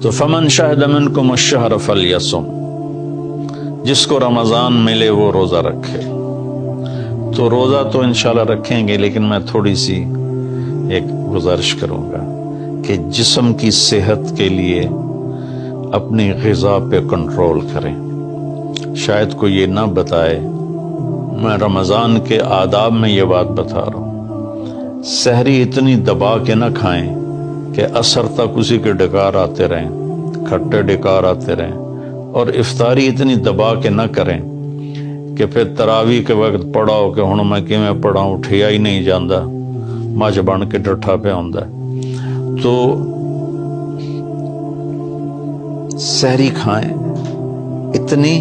تو فمن شہد منکم الشہر فلیصم، جس کو رمضان ملے وہ روزہ رکھے۔ تو روزہ تو انشاءاللہ رکھیں گے، لیکن میں تھوڑی سی ایک گزارش کروں گا کہ جسم کی صحت کے لیے اپنی غذا پہ کنٹرول کریں۔ شاید کوئی یہ نہ بتائے، میں رمضان کے آداب میں یہ بات بتا رہا ہوں، سحری اتنی دبا کے نہ کھائیں کہ عصر تک اسی کے ڈکار آتے رہیں، کھٹے ڈکار آتے رہیں، اور افطاری اتنی دبا کے نہ کریں کہ پھر تراویح کے وقت پڑھاؤ کہ ہن میں کیویں پڑھاؤں، اٹھیا ہی نہیں جاندا، مجھ بن کے ڈٹھا پہ ہوندا ہے۔ تو سحری کھائیں اتنی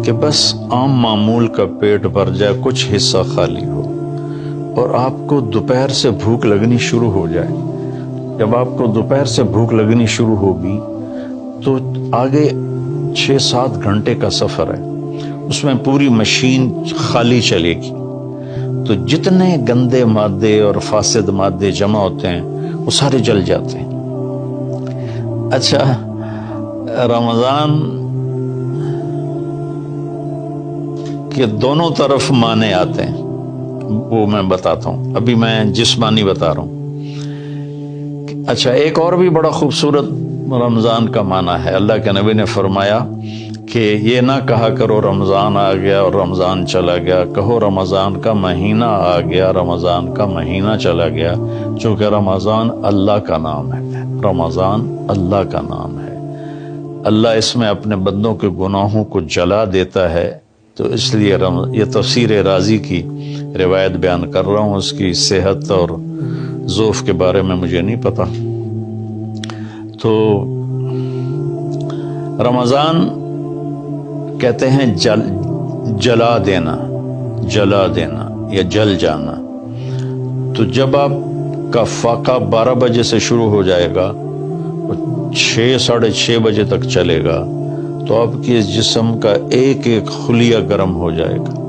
کہ بس عام معمول کا پیٹ بھر جائے، کچھ حصہ خالی ہو، اور آپ کو دوپہر سے بھوک لگنی شروع ہو جائے۔ جب آپ کو دوپہر سے بھوک لگنی شروع ہوگی تو آگے 6-7 گھنٹے کا سفر ہے، اس میں پوری مشین خالی چلے گی، تو جتنے گندے مادے اور فاسد مادے جمع ہوتے ہیں وہ سارے جل جاتے ہیں۔ اچھا، رمضان کے دونوں طرف معنی آتے ہیں، وہ میں بتاتا ہوں، ابھی میں جسمانی بتا رہا ہوں۔ اچھا، ایک اور بھی بڑا خوبصورت رمضان کا معنی ہے۔ اللہ کے نبی نے فرمایا کہ یہ نہ کہا کرو رمضان آ گیا اور رمضان چلا گیا، کہو رمضان کا مہینہ آ گیا، رمضان کا مہینہ چلا گیا، چونکہ رمضان اللہ کا نام ہے، رمضان اللہ کا نام ہے۔ اللہ اس میں اپنے بندوں کے گناہوں کو جلا دیتا ہے، تو اس لیے یہ تفسیر رازی کی روایت بیان کر رہا ہوں، اس کی صحت اور ضعف کے بارے میں مجھے نہیں پتا۔ تو رمضان کہتے ہیں جلا دینا، جلا دینا یا جل جانا۔ تو جب آپ کا فاقہ 12 بجے سے شروع ہو جائے گا، 6-6:30 بجے تک چلے گا، تو آپ کے جسم کا ایک ایک خلیہ گرم ہو جائے گا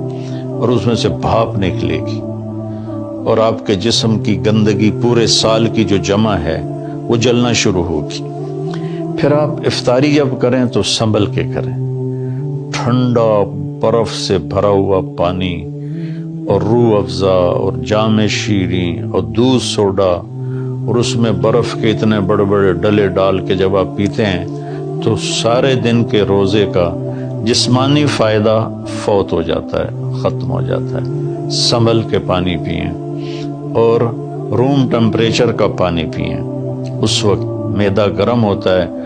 اور اس میں سے بھاپ نکلے گی، اور آپ کے جسم کی گندگی پورے سال کی جو جمع ہے وہ جلنا شروع ہوگی۔ پھر آپ افطاری جب کریں تو سنبھل کے کریں، ٹھنڈا برف سے بھرا ہوا پانی اور روح افزا اور جام شیریں اور دودھ سوڈا، اور اس میں برف کے اتنے بڑے بڑے ڈلے ڈال کے جب آپ پیتے ہیں تو سارے دن کے روزے کا جسمانی فائدہ فوت ہو جاتا ہے، ختم ہو جاتا ہے۔ سنبھل کے پانی پئیں اور روم ٹمپریچر کا پانی پئیں، اس وقت معدہ گرم ہوتا ہے